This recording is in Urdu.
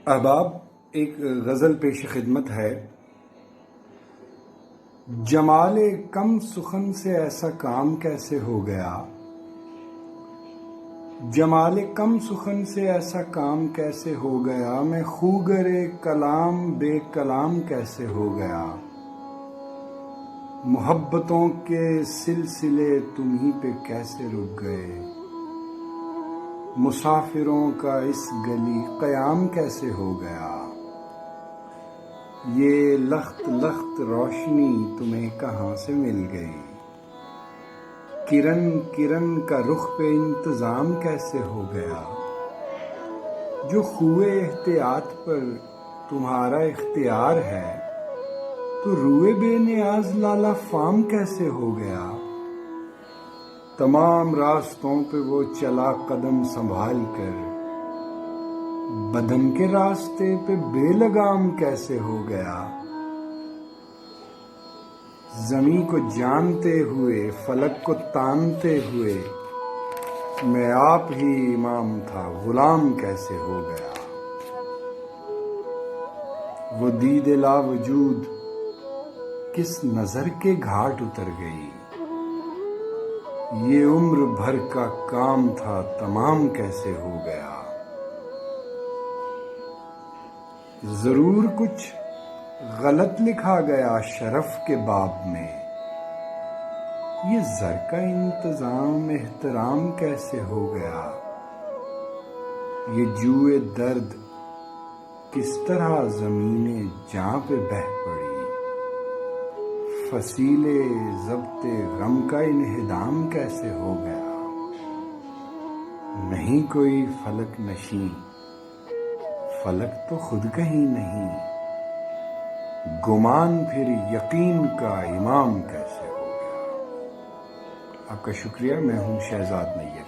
احباب، ایک غزل پیش خدمت ہے۔ جمال کم سخن سے ایسا کام کیسے ہو گیا، جمال کم سخن سے ایسا کام کیسے ہو گیا، میں خوگر کلام بے کلام کیسے ہو گیا، محبتوں کے سلسلے تمہیں پہ کیسے رک گئے، مسافروں کا اس گلی قیام کیسے ہو گیا، یہ لخت لخت روشنی تمہیں کہاں سے مل گئی، کرن کرن کا رخ پہ انتظام کیسے ہو گیا، جو خوئے احتیاط پر تمہارا اختیار ہے تو روئے بے نیاز لالا فام کیسے ہو گیا، تمام راستوں پہ وہ چلا قدم سنبھال کر، بدن کے راستے پہ بے لگام کیسے ہو گیا، زمیں کو جانتے ہوئے فلک کو تانتے ہوئے میں آپ ہی امام تھا غلام کیسے ہو گیا، وہ دید لا وجود کس نظر کے گھاٹ اتر گئی، یہ عمر بھر کا کام تھا تمام کیسے ہو گیا، ضرور کچھ غلط لکھا گیا شرف کے باب میں، یہ زر کا انتظام احترام کیسے ہو گیا، یہ جوئے درد کس طرح زمین جاں پہ بہہ پڑی، فصیلے ضبط غم کا انہدام کیسے ہو گیا، نہیں کوئی فلک نشیں فلک تو خود کہیں نہیں، گمان پھر یقین کا امام کیسے ہو گیا۔ آپ کا شکریہ، میں ہوں شہزاد نیر۔